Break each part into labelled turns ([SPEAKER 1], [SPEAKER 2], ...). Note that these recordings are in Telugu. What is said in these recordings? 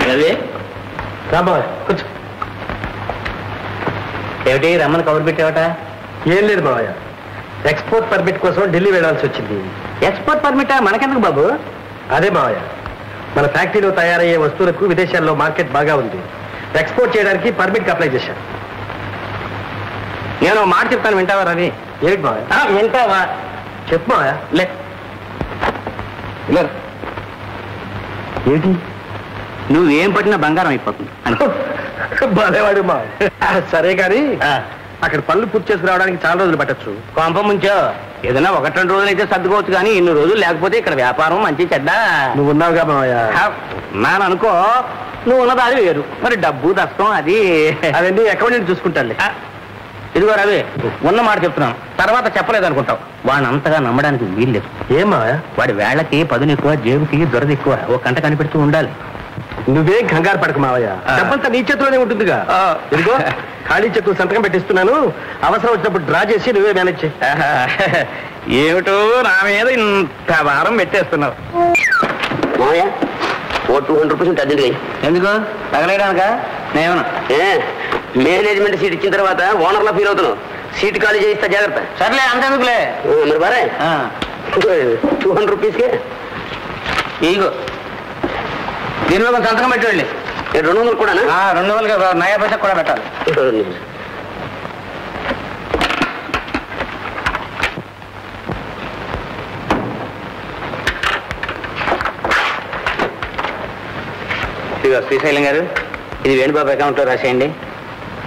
[SPEAKER 1] రవి రాబా కూర్చో. ఏమిటి రమ్మని కబురు పెట్టావట?
[SPEAKER 2] ఏం లేదు బావయ్య, ఎక్స్పోర్ట్ పర్మిట్ కోసం ఢిల్లీ వెళ్ళాల్సి వచ్చింది.
[SPEAKER 1] ఎక్స్పోర్ట్ పర్మిటా? మనకెందుకు బాబు?
[SPEAKER 2] అదే బావయ్య, మన ఫ్యాక్టరీలో తయారయ్యే వస్తువులకు విదేశాల్లో మార్కెట్ బాగా ఉంది. ఎక్స్పోర్ట్ చేయడానికి పర్మిట్కి అప్లై చేశాను.
[SPEAKER 1] నేను మాట చెప్తాను, వింటావా రవి?
[SPEAKER 2] ఏమిటి బావయ్య?
[SPEAKER 1] వింటావా?
[SPEAKER 2] చెప్పు బావయ్య.
[SPEAKER 1] లే
[SPEAKER 2] ఏంటి?
[SPEAKER 1] నువ్వేం పట్టినా బంగారం అయిపోతుంది అనుకో.
[SPEAKER 2] బాలేవాడు మా. సరే కానీ అక్కడ పనులు పూర్తి చేసుకురావడానికి చాలా రోజులు పట్టచ్చు.
[SPEAKER 1] కొంప ముంచో ఏదైనా 1-2 రోజులు అయితే సర్దుకోవచ్చు, కానీ ఇన్ని రోజులు లేకపోతే ఇక్కడ వ్యాపారం మంచి చెడ్డ.
[SPEAKER 2] నువ్వు ఉన్నావుగా మావయ్య.
[SPEAKER 1] నాను అనుకో, నువ్వు ఉన్నది అది వేరు, మరి డబ్బు దస్తం అది
[SPEAKER 2] అదండి అకౌంటెంట్ చూసుకుంటాను.
[SPEAKER 1] ఇదిగో రవి, ఉన్న మాట చెప్తున్నాను, తర్వాత చెప్పలేదు అనుకుంటావు. వాడిని అంతగా నమ్మడానికి వీల్లేదు.
[SPEAKER 2] ఏమా?
[SPEAKER 1] వాడి వేళ్లకి పదును ఎక్కువ, జేబుకి దొరద ఎక్కువ. ఒక కంట కనిపెడుతూ ఉండాలి.
[SPEAKER 2] నువ్వేం కంగారు పడక మావయ్య, డబ్బంతా నీ చేతిలోనే ఉంటుందిగా. ఇదిగో ఖాళీ చెక్కు సంతకం పెట్టిస్తున్నాను, అవసరం వచ్చినప్పుడు డ్రా చేసి నువ్వే మేనేజ్ చేయి.
[SPEAKER 1] ఏమిటో నా మీద ఇంత భారం పెట్టేస్తున్నావు.
[SPEAKER 3] మావయ్య, ఓ 200 రూపీస్ అర్జెంట్.
[SPEAKER 1] ఎందుకు తగలేడానిక? నేమన్నా
[SPEAKER 3] మేనేజ్మెంట్ సీట్ ఇచ్చిన తర్వాత ఓనర్లా ఫీల్ అవుతున్నావు. సీట్ ఖాళీ చేయిస్తా, జాగ్రత్త.
[SPEAKER 1] సర్లే, అంతెందుకులే.
[SPEAKER 3] మరి బారే 200 రూపీస్కే
[SPEAKER 1] ఇగో దీని మీద కొంచెం సంతకం పెట్టి వెళ్ళి.
[SPEAKER 3] 200 కూడా?
[SPEAKER 1] 200 నయా పైసా కూడా పెట్టాలి. ఇదిగో శ్రీశైలం గారు, ఇది వేణుబాబు అకౌంట్లో రాసేయండి.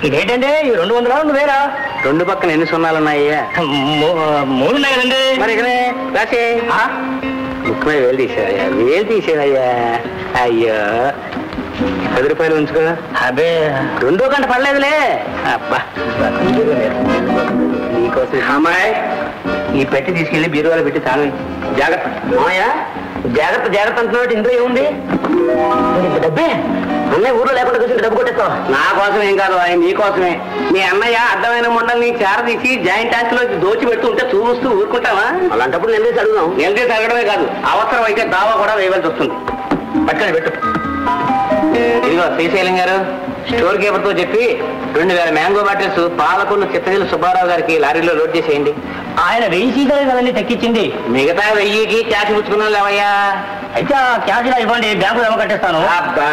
[SPEAKER 2] ఇదేంటండి 200 వేరా?
[SPEAKER 1] 2 పక్కన ఎన్ని సున్నాలున్నాయ్యా?
[SPEAKER 2] 3 ఉన్నాయి కదండి.
[SPEAKER 1] మరి ఇకనే రాసే. ముఖ్యమైన వేలు తీసేవయ్యా, వేలు తీసేవయ్యా. అయ్యో 10 రూపాయలు ఉంచుకో.
[SPEAKER 2] అదే
[SPEAKER 1] 2 గంట పడలేదులే. అబ్బా నీకోసం అమ్మాయి, ఈ పెట్టి తీసుకెళ్లి బీరువాలో పెట్టి తాను. జాగ్రత్త
[SPEAKER 3] మావయ్య, జాగ్రత్త జాగ్రత్త అంటున్నాడు. ఇందులో ఏముంది? డబ్బే. అన్నయ్య ఊర్లో లేకుండా కూర్చుంటే డబ్బు కొట్టేస్తావా?
[SPEAKER 1] నా కోసం ఏం కాదు, ఆయన నీకోసమే. మీ అన్నయ్య అడ్డమైన మొండల్ని చేర తీసి జాయింట్ ట్యాక్స్లో దోచి పెడుతూ ఉంటే చూస్తూ ఊరుకుంటావా?
[SPEAKER 3] అలాంటప్పుడు నిలదీసి అడుగుదాం.
[SPEAKER 1] నిలదీసి అడగడమే కాదు, అవసరం అయితే దావా కూడా వేయవలసి వస్తుంది. పక్కన పెట్టు. ఇదిగో శ్రీశైలం గారు, స్టోర్ కీపర్తో చెప్పి 2000 మ్యాంగో బాటిల్స్ పాలకొల్లు చిత్తగిరి సుబ్బారావు గారికి లారీలో లోడ్ చేసేయండి.
[SPEAKER 2] ఆయన 1000 సీసాలే కదండి తెక్కించింది.
[SPEAKER 1] మిగతా 1000కి క్యాష్ పుచ్చుకున్నాం లేవయ్యా.
[SPEAKER 2] అయితే ఆ క్యాష్ ఇవ్వండి, బ్యాంకు జమ కట్టేస్తాను.
[SPEAKER 1] అబ్బా,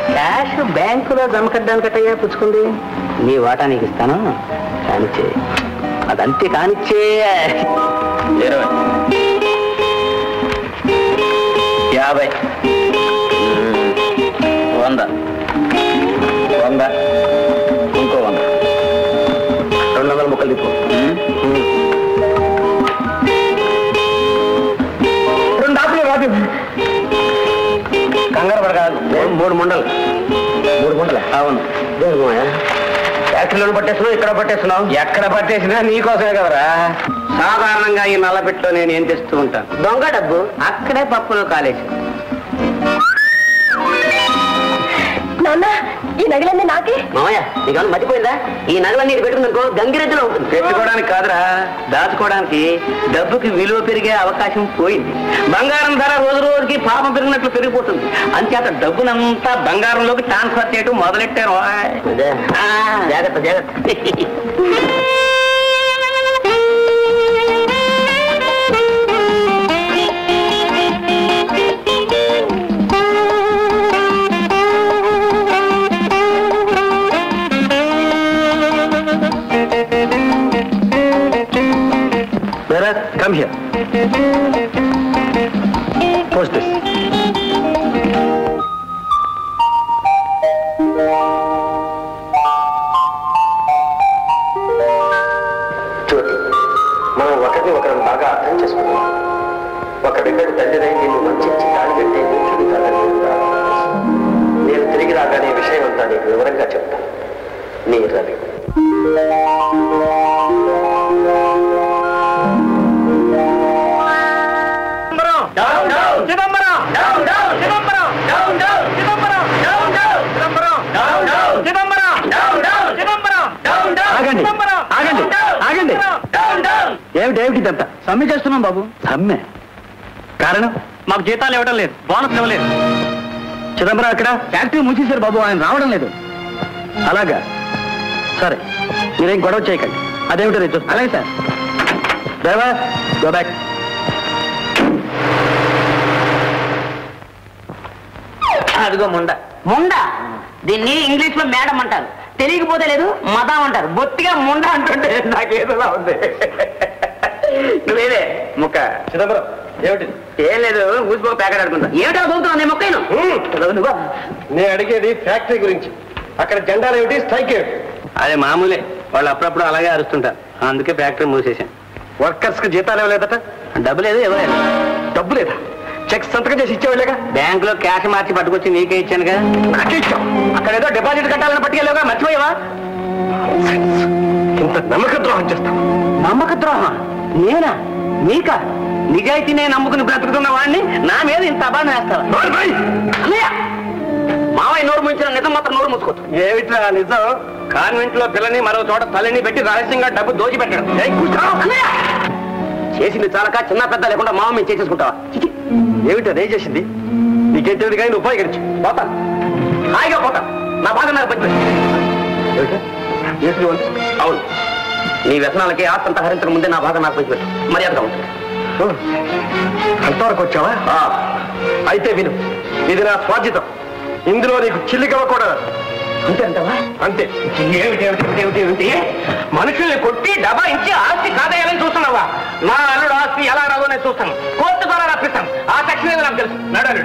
[SPEAKER 1] క్యాష్ బ్యాంకులో జమ కట్టడానికట్టయ్యా పుచ్చుకుంది. నీ వాటా నీకు ఇస్తాను, కానిచ్చే. అదంతే కానిచ్చే. 20, 50, 100, 100, ఇంకో 100, 200 ముక్కలు తిప్పు.
[SPEAKER 2] 2 ఆకులు రాదు.
[SPEAKER 1] కంగారు పడకాదు.
[SPEAKER 3] 3 ముండలు. 3 ముండలు?
[SPEAKER 1] అవును.
[SPEAKER 3] ఫ్యాక్టరీలో పట్టేస్తున్నావు, ఇక్కడ పట్టేస్తున్నావు.
[SPEAKER 1] ఎక్కడ పట్టేసినా నీకోసమే కదరా. సాధారణంగా ఈ నల్లబెట్టులో నేను ఏం తెస్తూ ఉంటాను?
[SPEAKER 3] దొంగ డబ్బు.
[SPEAKER 1] అక్కడే పప్పులో కాలేసి.
[SPEAKER 4] నాన్న, ఈ నగలన్నీ నాకే.
[SPEAKER 3] మామయ్య, నీకు మర్చిపోయిందా? ఈ నగలన్నీ పెట్టుకుందనుకో గంగిరెద్దులో ఉంటుంది.
[SPEAKER 1] పెట్టుకోవడానికి కాదురా, దాచుకోవడానికి. డబ్బుకి విలువ పెరిగే అవకాశం పోయింది. బంగారం ధర రోజు రోజుకి పాపం పెరిగినట్లు పెరిగిపోతుంది. అంచేత డబ్బునంతా బంగారంలోకి ట్రాన్స్ఫర్ చేయడం మొదలెట్టారు.
[SPEAKER 3] జాగ్రత్త జాగ్రత్త.
[SPEAKER 2] Come here. Post this. చూడు, మనం ఒకరిని ఒకరిని బాగా అర్థం చేసుకున్నాం. ఒక బిడ్డకు తండ్రినై నిన్ను మంచి తాళి కట్టి నేను తిరిగి రాగానే విషయం అంతా నీకు వివరంగా చెప్తాను. నీ రవి.
[SPEAKER 1] ఏమిటిదంతా? సమ్మె చేస్తున్నాం బాబు. సమ్మె కారణం? మాకు జీతాలు ఇవ్వడం లేదు, బోనస్ ఇవ్వలేదు.
[SPEAKER 2] చిదంబరం అక్కడ
[SPEAKER 1] ఫ్యాక్టరీ మూసేశారు బాబు, ఆయన రావడం లేదు.
[SPEAKER 2] అలాగా, సరే మీరేం గొడవ చేయకండి. అదేమిటో నేను చూస్తాను.
[SPEAKER 1] అలాగే సార్.
[SPEAKER 2] Driver go back.
[SPEAKER 3] అదిగో ముండ. దీన్ని ఇంగ్లీష్ లో మేడం అంటారు, తెలియకపోతే లేదు మదం అంటారు. బొత్తిగా ముండ అంటుంటే నాకేదోలా ఉంది. నువ్వేదే ముక్క.
[SPEAKER 2] చిదంబరం ఏమిటి?
[SPEAKER 3] ఏం లేదు, ఊసిపోక ప్యాకెట్ ఆడుకుంటా. ఏమిటో చదువుతున్నావు నేను మొక్కను.
[SPEAKER 2] నేను అడిగేది ఫ్యాక్టరీ గురించి. అక్కడ జెండాలు ఏమిటి, స్ట్రైక్ ఏమిటి?
[SPEAKER 1] అదే మామూలే, వాళ్ళు అప్పుడప్పుడు అలాగే అరుస్తుంటారు. అందుకే ఫ్యాక్టరీ మూసేశాం.
[SPEAKER 2] వర్కర్స్ కి జీతాలు ఇవ్వలేదట?
[SPEAKER 1] డబ్బు లేదు, ఇవ్వలేదు.
[SPEAKER 2] డబ్బు లేదా? చెక్ సంతకం చేసి ఇచ్చేవాళ్ళేగా.
[SPEAKER 1] బ్యాంక్ లో క్యాష్ మార్చి పట్టుకొచ్చి నీకే ఇచ్చాను కదా.
[SPEAKER 2] నాకే ఇచ్చావు.
[SPEAKER 1] అక్కడ ఏదో డిపాజిట్ కట్టాలని పట్టుకెళ్ళావుగా, మర్చిపోయావా?
[SPEAKER 2] ఇంత నమ్మక ద్రోహం చేస్తావు?
[SPEAKER 1] నమ్మక ద్రోహం నేనా? నీకా? నిజాయితీనే నమ్ముకుని బ్రతుకుతున్న వాడిని నా మీద ఇంత అబాధ వేస్తావా?
[SPEAKER 3] మావయ్య నోరు ముంచిన నిజం మాత్రం నోరు మూసుకోవచ్చు.
[SPEAKER 2] ఏమిట్రా నిజం?
[SPEAKER 1] కాన్వెంట్ లో పిల్లని మరో చోట తల్లిని పెట్టి రహస్యంగా డబ్బు దోచి పెట్టడం.
[SPEAKER 3] చేసింది చాలక చిన్న పెద్ద లేకుండా మామ మేము చేసేసుకుంటావా?
[SPEAKER 2] ఏమిటో నేను చేసింది నీకేం తెలియదు కానీ నువ్వు ఉపయోగించు.
[SPEAKER 3] పోతా, హాయిగా పోతా. నా భాగం నాకు పచ్చి. అవును, నీ వ్యసనాలకి ఆస్తంతా హరించక ముందే నా భాగం నాకు పంచిపెట్టు. మర్యాదగా ఉంటుంది.
[SPEAKER 2] అంతవరకు వచ్చావా? అయితే విను, ఇది నా స్వాధ్యతం. ఇందులో నీకు చిల్లికవ్వకూడదు.
[SPEAKER 3] అంతే అంటావా?
[SPEAKER 2] అంతే.
[SPEAKER 1] ఏమిటి మనుషుల్ని కొట్టి డబ్బా ఇచ్చి ఆస్తి కాదేయాలని చూస్తున్నావా? నా అల్లుడు ఆస్తి ఎలా రాదో నేను చూస్తాను. కోర్టు ద్వారా రప్పిస్తాను. ఆ సెక్షన్ ఏదో నాకు తెలుసు. నడు